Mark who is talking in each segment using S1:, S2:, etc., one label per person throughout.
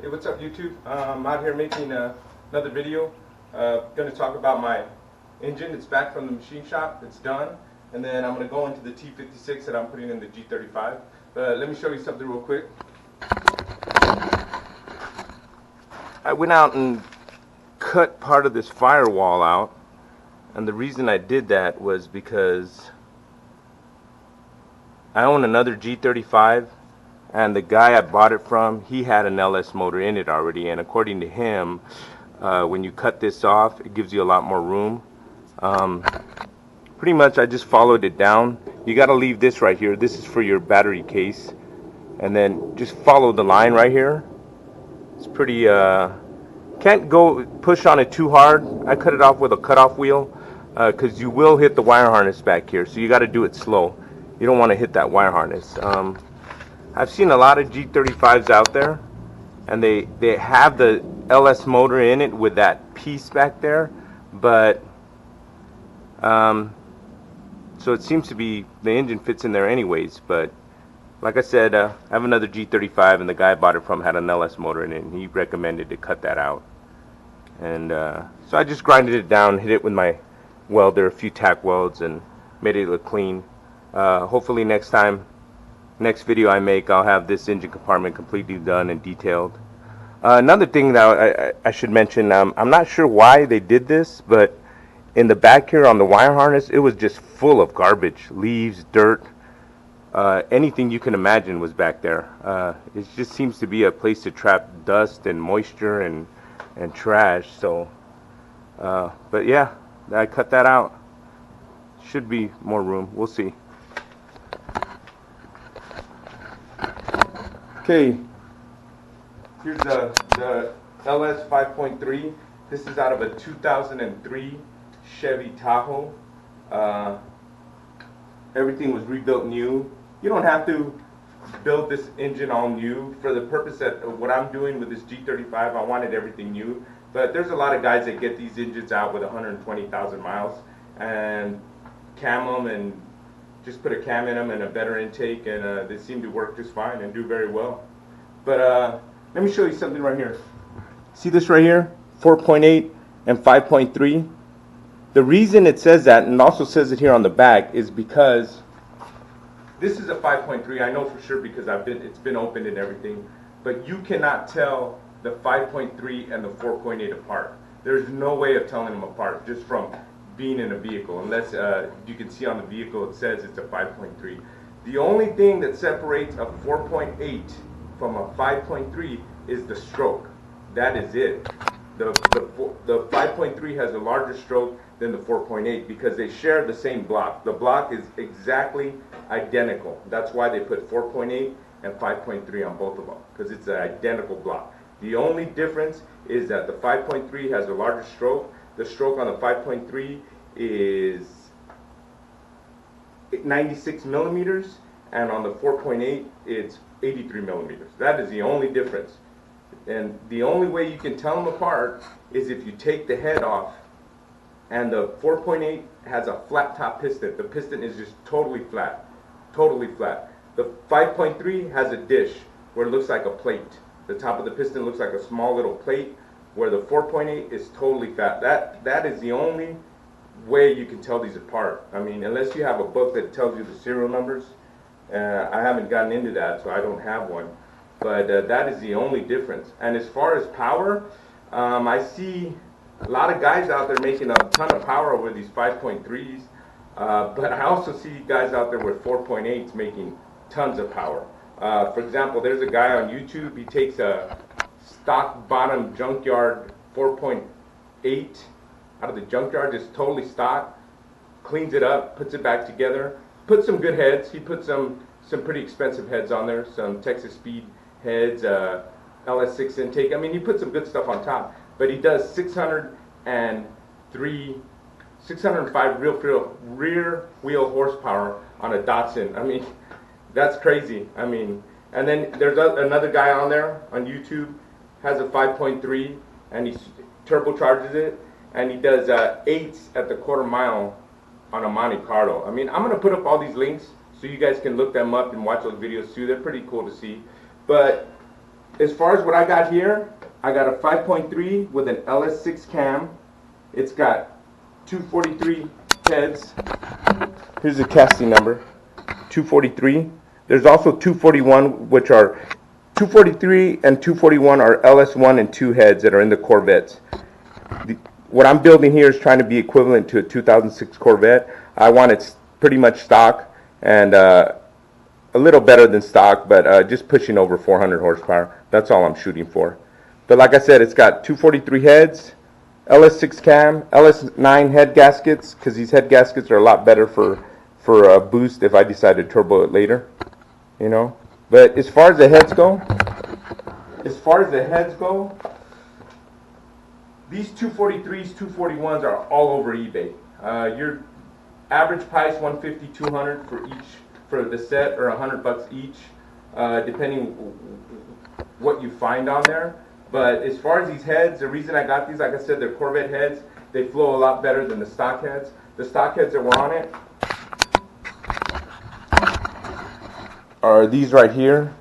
S1: Hey, what's up YouTube? I'm out here making another video. Going to talk about my engine. It's back from the machine shop. It's done. And then I'm going to go into the T56 that I'm putting in the G35. But let me show you something real quick. I went out and cut part of this firewall out. And the reason I did that was because I own another G35. And the guy I bought it from, he had an LS motor in it already, and according to him, when you cut this off, it gives you a lot more room. Pretty much I just followed it down. You got to leave this right here. This is for your battery case, and then just follow the line right here. It's pretty, can't go push on it too hard. I cut it off with a cutoff wheel because you will hit the wire harness back here, so you got to do it slow. You don't want to hit that wire harness. I've seen a lot of G35s out there, and they have the LS motor in it with that piece back there, but so it seems to be the engine fits in there anyways. But like I said, I have another G35, and the guy I bought it from had an LS motor in it, and he recommended to cut that out. And so I just grinded it down, hit it with my welder, a few tack welds, and made it look clean. Hopefully next video I make, I'll have this engine compartment completely done and detailed. Another thing that I should mention, I'm not sure why they did this, but in the back here on the wire harness, it was just full of garbage, leaves, dirt, anything you can imagine was back there. It just seems to be a place to trap dust and moisture and trash. So, but yeah, I cut that out. Should be more room. We'll see. Okay, here's the LS 5.3. This is out of a 2003 Chevy Tahoe. Everything was rebuilt new. You don't have to build this engine all new. For the purpose of what I'm doing with this G35, I wanted everything new. But there's a lot of guys that get these engines out with 120,000 miles and cam them and just put a cam in them and a better intake, and they seem to work just fine and do very well. But let me show you something right here. See this right here? 4.8 and 5.3. The reason it says that, and also says it here on the back, is because this is a 5.3. I know for sure because it's been opened and everything. But you cannot tell the 5.3 and the 4.8 apart. There's no way of telling them apart just from being in a vehicle, unless you can see on the vehicle it says it's a 5.3. The only thing that separates a 4.8 from a 5.3 is the stroke. That is it. The 5.3 has a larger stroke than the 4.8 because they share the same block. The block is exactly identical. That's why they put 4.8 and 5.3 on both of them, because it's an identical block. The only difference is that the 5.3 has a larger stroke. The stroke on the 5.3 is 96 millimeters, and on the 4.8 it's 83 millimeters. That is the only difference. And the only way you can tell them apart is if you take the head off, and the 4.8 has a flat top piston. The piston is just totally flat. Totally flat. The 5.3 has a dish where it looks like a plate. The top of the piston looks like a small little plate, where the 4.8 is totally fat. That is the only way you can tell these apart. I mean, unless you have a book that tells you the serial numbers. I haven't gotten into that, so I don't have one. But that is the only difference. And as far as power, I see a lot of guys out there making a ton of power over these 5.3s. But I also see guys out there with 4.8s making tons of power. For example, there's a guy on YouTube. He takes a stock bottom junkyard 4.8 out of the junkyard, just totally stock, cleans it up, puts it back together, puts some good heads. He put some pretty expensive heads on there, some Texas Speed heads, LS6 intake. I mean, he put some good stuff on top, but he does 605 rear wheel horsepower on a Datsun. I mean, that's crazy. I mean, and then there's another guy on there on YouTube, has a 5.3, and he turbocharges it, and he does 8s at the quarter mile on a Monte Carlo. I mean, I'm going to put up all these links so you guys can look them up and watch those videos too. They're pretty cool to see. But as far as what I got here, I got a 5.3 with an LS6 cam. It's got 243 heads. Here's the casting number, 243. There's also 241, which are 243 and 241 are LS1 and 2 heads that are in the Corvettes. What I'm building here is trying to be equivalent to a 2006 Corvette. I want it pretty much stock and a little better than stock, but just pushing over 400 horsepower. That's all I'm shooting for. But like I said, it's got 243 heads, LS6 cam, LS9 head gaskets, because these head gaskets are a lot better for a boost if I decide to turbo it later, you know. But as far as the heads go, these 243s, 241s are all over eBay. Your average price $150, $200 for each for the set, or $100 each, depending what you find on there. But as far as these heads, the reason I got these, like I said, they're Corvette heads. They flow a lot better than the stock heads. The stock heads that were on it are these right here.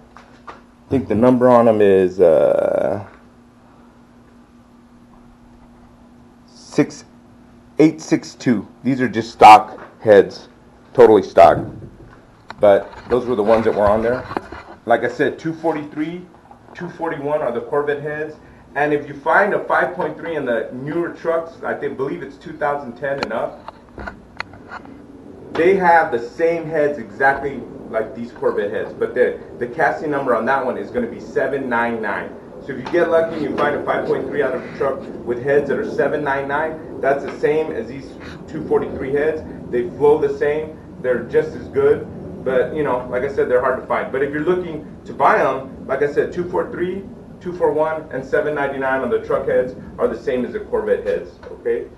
S1: I think the number on them is 862. These are just stock heads, totally stock. But those were the ones that were on there. Like I said, 243, 241 are the Corvette heads. And if you find a 5.3 in the newer trucks, I believe it's 2010 and up, they have the same heads exactly like these Corvette heads, but the casting number on that one is going to be 799. So if you get lucky and you find a 5.3 out of a truck with heads that are 799, that's the same as these 243 heads. They flow the same. They're just as good, but you know, like I said, they're hard to find. But if you're looking to buy them, like I said, 243, 241, and 799 on the truck heads are the same as the Corvette heads. Okay.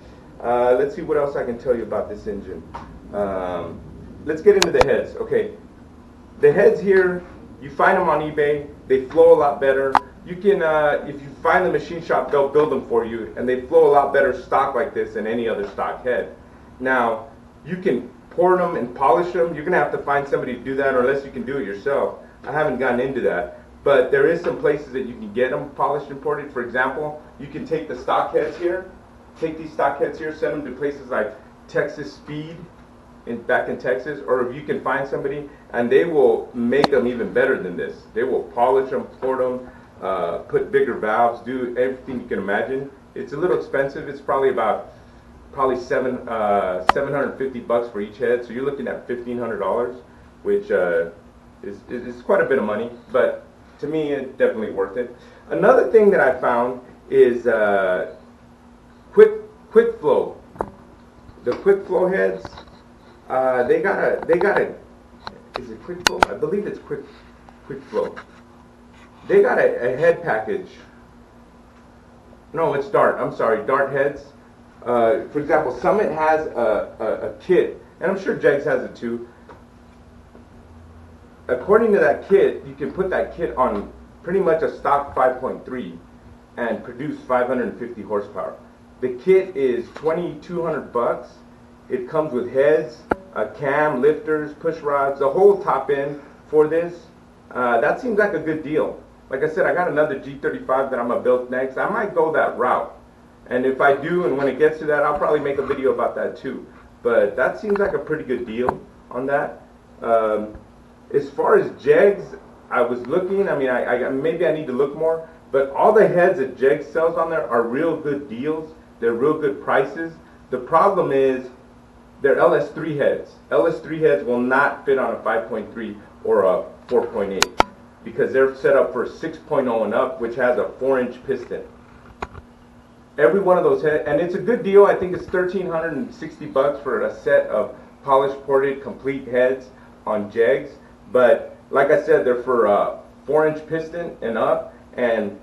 S1: Let's see what else I can tell you about this engine. Let's get into the heads. Okay. The heads here, you find them on eBay. They flow a lot better. You can, if you find the machine shop, they'll build them for you, and they flow a lot better stock like this than any other stock head. Now, you can pour them and polish them. You're going to have to find somebody to do that, or unless you can do it yourself. I haven't gotten into that. But there is some places that you can get them polished and ported. For example, you can take the stock heads here, take these stock heads here, send them to places like Texas Speed, back in Texas, or if you can find somebody, and they will make them even better than this. They will polish them, port them, put bigger valves, do everything you can imagine. It's a little expensive. It's probably $750 for each head. So you're looking at $1,500, which is quite a bit of money. But to me, it's definitely worth it. Another thing that I found is quick flow. The quick flow heads. They got a. Is it quick flow? I believe it's quick flow. They got a head package. No, it's Dart. I'm sorry, Dart heads. For example, Summit has a kit, and I'm sure Jegs has it too. According to that kit, you can put that kit on pretty much a stock 5.3 and produce 550 horsepower. The kit is $2,200. It comes with heads, a cam, lifters, push rods, the whole top end for this. That seems like a good deal. Like I said, I got another G35 that I'm going to build next. I might go that route. And if I do, and when it gets to that, I'll probably make a video about that too. But that seems like a pretty good deal on that. As far as Jegs, I was looking, I mean, maybe I need to look more, but all the heads that Jegs sells on there are real good deals. They're real good prices. The problem is they're LS3 heads. LS3 heads will not fit on a 5.3 or a 4.8 because they're set up for 6.0 and up, which has a 4-inch piston. Every one of those heads, and it's a good deal. I think it's $1,360 for a set of polished, ported, complete heads on Jegs. But like I said, they're for 4-inch piston and up, and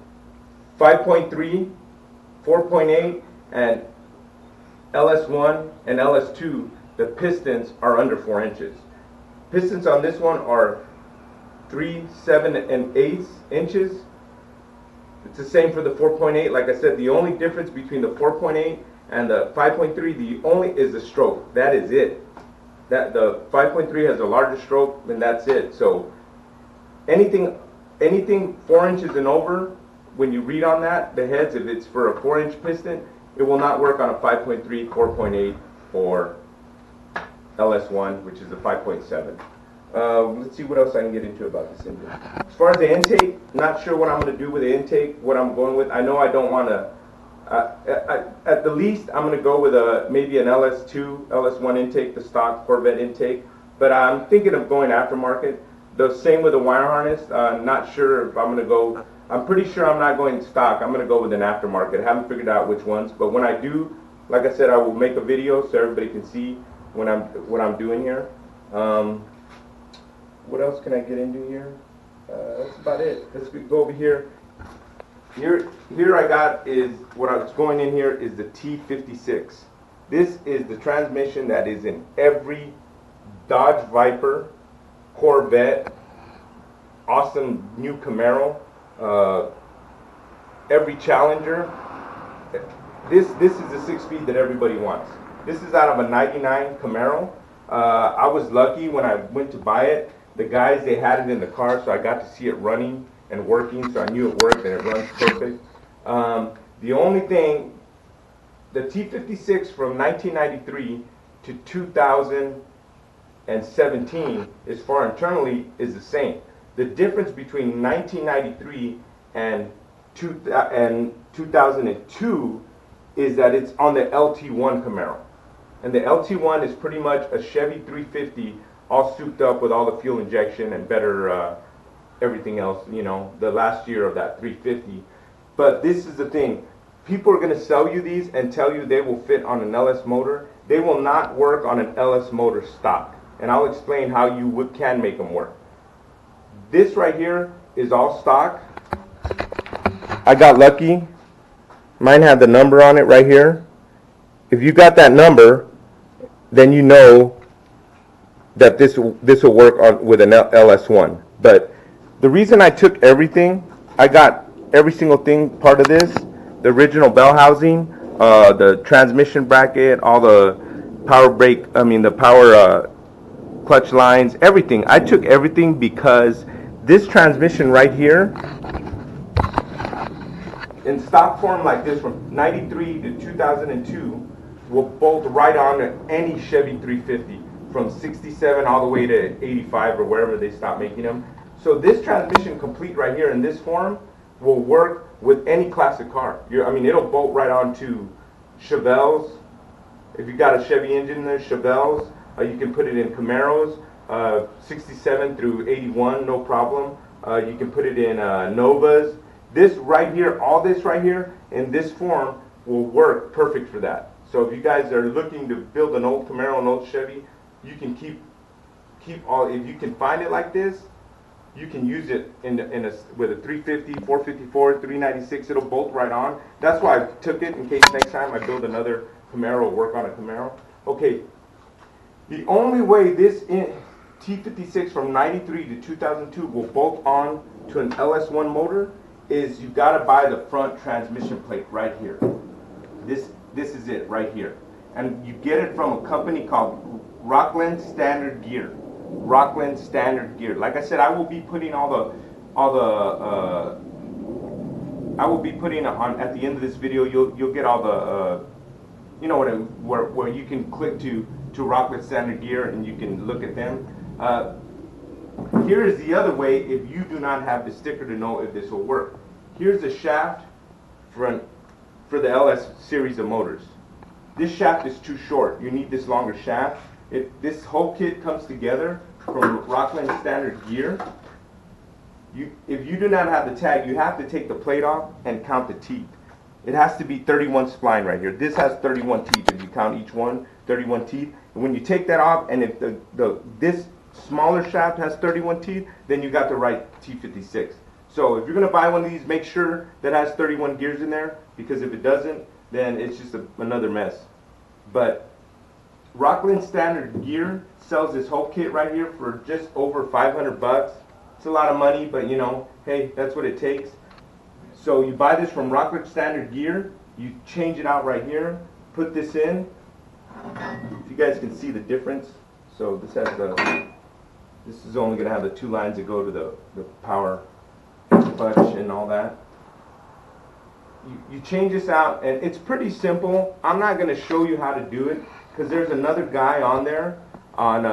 S1: 5.3, 4.8, and LS1 and LS2, the pistons are under 4 inches. Pistons on this one are 3, 7, and 8 inches. It's the same for the 4.8. Like I said, the only difference between the 4.8 and the 5.3, the only is the stroke. That is it. That the 5.3 has a larger stroke, and that's it. So anything anything 4 inches and over, when you read on that, the heads, if it's for a 4-inch piston, it will not work on a 5.3, 4.8, or LS1, which is a 5.7. Let's see what else I can get into about this engine. As far as the intake, not sure what I'm going to do with the intake, what I'm going with. I know I don't want to, at the least, I'm going to go with maybe an LS2, LS1 intake, the stock Corvette intake, but I'm thinking of going aftermarket. The same with the wire harness. Not sure if I'm going to go, I'm pretty sure I'm not going stock. I'm going to go with an aftermarket. I haven't figured out which ones, but when I do, like I said, I will make a video so everybody can see what I'm doing here. What else can I get into here? That's about it. Let's go over here. Here I got is, what I was going in here is the T56. This is the transmission that is in every Dodge Viper, Corvette, awesome new Camaro, every Challenger. This is the 6-speed that everybody wants. This is out of a 99 Camaro. I was lucky when I went to buy it. The guys, they had it in the car, so I got to see it running and working, so I knew it worked and it runs perfect. The only thing, the T56 from 1993 to 2017, as far internally, is the same. The difference between 1993 and 2002 is that it's on the LT1 Camaro. And the LT1 is pretty much a Chevy 350 all souped up with all the fuel injection and better everything else, you know, the last year of that 350. But this is the thing. People are going to sell you these and tell you they will fit on an LS motor. They will not work on an LS motor stock. And I'll explain how you can make them work. This right here is all stock. I got lucky. Mine had the number on it right here. If you got that number, then you know that this will work on with an LS1. But the reason I took everything, I got every single thing part of this, the original bell housing, the transmission bracket, all the power brake, the power clutch lines, everything. I took everything because this transmission right here, in stock form like this from 93 to 2002, will bolt right on to any Chevy 350. From 67 all the way to 85 or wherever they stop making them. So this transmission complete right here in this form will work with any classic car. It'll bolt right on to Chevelles. If you got a Chevy engine in there, Chevelles. You can put it in Camaros, 67 through 81, no problem. You can put it in Novas. This right here, all this right here in this form will work perfect for that. So if you guys are looking to build an old Camaro, an old Chevy, you can keep all. If you can find it like this, you can use it with a 350, 454, 396. It'll bolt right on. That's why I took it in case next time I build another Camaro, work on a Camaro. Okay. The only way this T56 from 93 to 2002 will bolt on to an LS1 motor is you got to buy the front transmission plate right here. This is it right here, and you get it from a company called Rockland Standard Gear. Rockland Standard Gear. Like I said, I will be putting I will be putting on at the end of this video. You'll get all the you know where you can click to Rockland Standard Gear and you can look at them. Here is the other way if you do not have the sticker to know if this will work. Here's the shaft for the LS series of motors. This shaft is too short. You need this longer shaft. This whole kit comes together from Rockland Standard Gear. If you do not have the tag, you have to take the plate off and count the teeth. It has to be 31 spline right here. This has 31 teeth. If you count each one, 31 teeth. And when you take that off, and if this smaller shaft has 31 teeth, then you got the right T56. So if you're going to buy one of these, make sure that has 31 gears in there, because if it doesn't, then it's just another mess. But Rockland Standard Gear sells this whole kit right here for just over 500 bucks. It's a lot of money, but you know, hey, that's what it takes. So you buy this from Rockland Standard Gear, you change it out right here, put this in. If you guys can see the difference, so this has this is only going to have the 2 lines that go to the power clutch and all that. You change this out, and it's pretty simple. I'm not going to show you how to do it because there's another guy on there on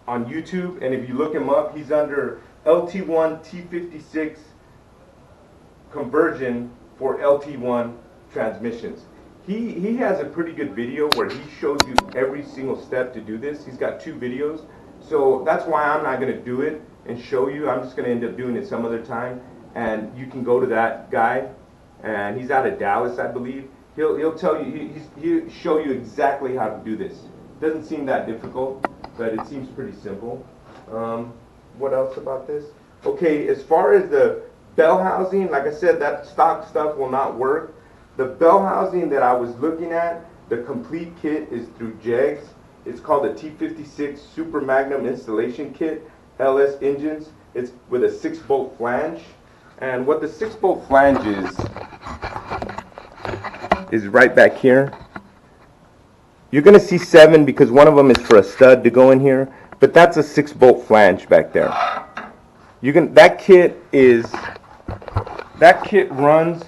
S1: YouTube, and if you look him up, he's under LT1 T56 conversion for LT1 transmissions. He has a pretty good video where he shows you every single step to do this. He's got 2 videos, so that's why I'm not going to do it and show you. I'm just going to end up doing it some other time, and you can go to that guy, and he's out of Dallas, I believe. He'll tell you, he'll show you exactly how to do this. Doesn't seem that difficult, but it seems pretty simple. What else about this? Okay, as far as the bell housing, like I said, that stock stuff will not work. The bell housing that I was looking at, the complete kit is through JEGS. It's called the T56 Super Magnum Installation Kit, LS engines. It's with a 6-bolt flange. And what the 6-bolt flange is right back here. You're going to see 7 because one of them is for a stud to go in here, but that's a 6-bolt flange back there. That kit runs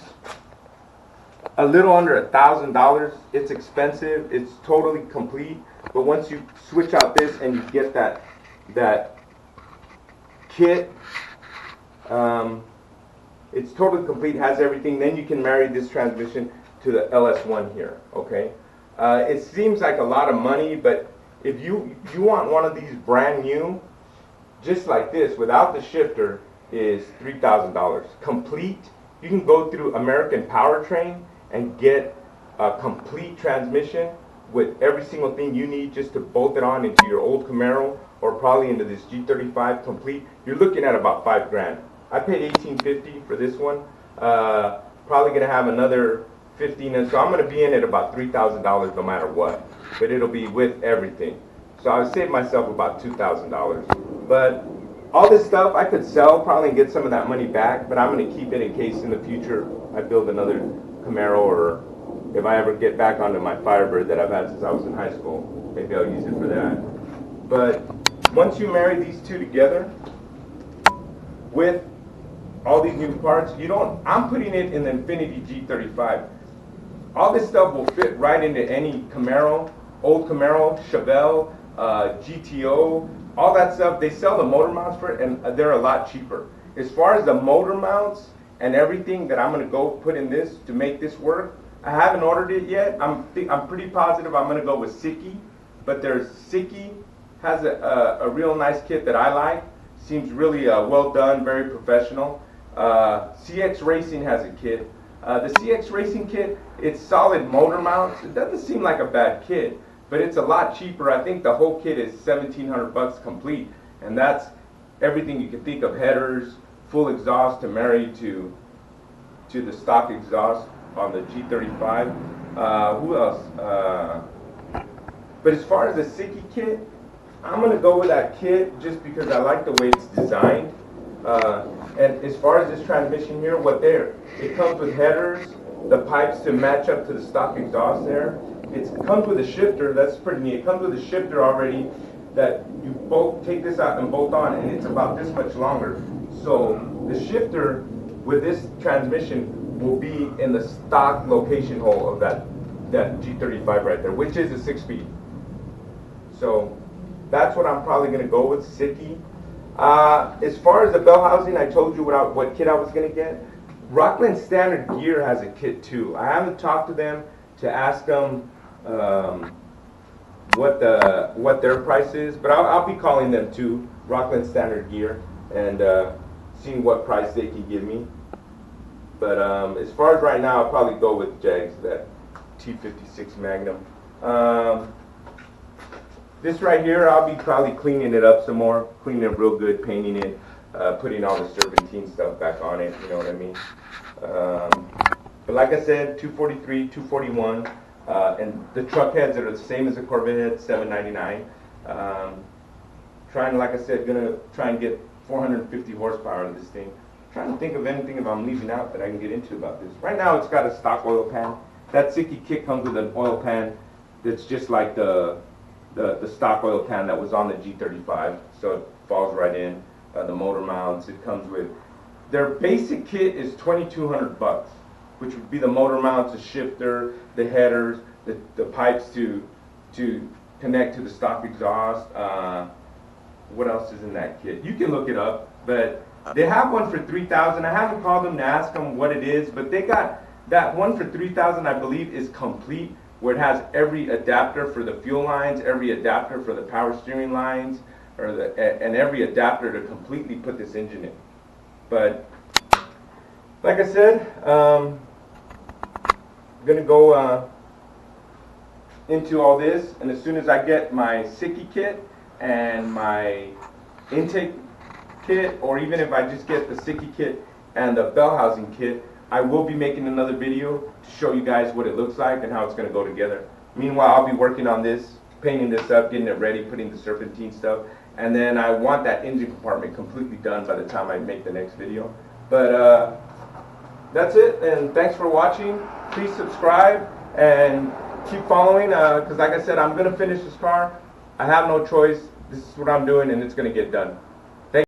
S1: a little under $1,000. It's expensive. It's totally complete. But once you switch out this and you get that kit, it's totally complete. Has everything. Then you can marry this transmission to the LS1 here. Okay. It seems like a lot of money, but if you want one of these brand new, just like this, without the shifter, is $3,000. Complete. You can go through American Powertrain and get a complete transmission with every single thing you need just to bolt it on into your old Camaro or probably into this G35 complete. You're looking at about $5 grand. I paid $1,850 for this one. Probably gonna have another 15, and so I'm gonna be in at about $3,000 no matter what. But it'll be with everything. So I would save myself about $2,000. But all this stuff I could sell probably and get some of that money back, but I'm gonna keep it in case in the future I build another Camaro, or if I ever get back onto my Firebird that I've had since I was in high school, maybe I'll use it for that. But once you marry these two together with all these new parts, I'm putting it in the Infiniti G35. All this stuff will fit right into any Camaro, old Camaro, Chevelle, GTO, all that stuff. They sell the motor mounts for it, and they're a lot cheaper. As far as the motor mounts and everything that I'm going to go put in this to make this work, I haven't ordered it yet. I'm pretty positive I'm going to go with Siki, but Siki has a real nice kit that I like. Seems really well done, very professional. CX Racing has a kit. The CX Racing kit, it's solid motor mounts. It doesn't seem like a bad kit, but it's a lot cheaper. I think the whole kit is $1,700 complete, and that's everything you can think of: headers, full exhaust to marry to the stock exhaust on the G35. Who else? But as far as the Siki kit, I'm going to go with that kit just because I like the way it's designed. And as far as this transmission here, it comes with headers, the pipes to match up to the stock exhaust there. It comes with a shifter. That's pretty neat. It comes with a shifter already that you both take this out and bolt on, and it's about this much longer. So the shifter with this transmission will be in the stock location hole of that G35 right there, which is a 6-speed. So that's what I'm probably going to go with, Siki. As far as the bell housing, I told you what kit I was going to get. Rockland Standard Gear has a kit too. I haven't talked to them to ask them what their price is, but I'll be calling them too, Rockland Standard Gear, and seeing what price they can give me. But as far as right now, I'll probably go with JEGS, that T56 Magnum. This right here, I'll be probably cleaning it up some more, cleaning it real good, painting it, putting all the serpentine stuff back on it, you know what I mean? But like I said, 243, 241, and the truck heads are the same as the Corvette head, $799. Trying, like I said, gonna try and get 450 horsepower out of this thing. Trying to think of anything if I'm leaving out that I can get into about this. Right now, it's got a stock oil pan. That Siki kit comes with an oil pan that's just like the stock oil pan that was on the G35, so it falls right in. The motor mounts, it comes with Their basic kit is $2,200, which would be the motor mounts, the shifter, the headers, the pipes to connect to the stock exhaust. What else is in that kit? You can look it up, but they have one for $3,000. I haven't called them to ask them what it is, but they got that one for $3,000. I believe is complete, where it has every adapter for the fuel lines, every adapter for the power steering lines, and every adapter to completely put this engine in. But like I said, I'm gonna go into all this, and as soon as I get my Sickie kit and my intake kit, or even if I just get the Sickie kit and the bell housing kit, I will be making another video to show you guys what it looks like and how it's going to go together. Meanwhile, I'll be working on this, painting this up, getting it ready, putting the serpentine stuff, and then I want that engine compartment completely done by the time I make the next video. But that's it, and thanks for watching. Please subscribe and keep following, because like I said, I'm going to finish this car. I have no choice. This is what I'm doing, and it's going to get done.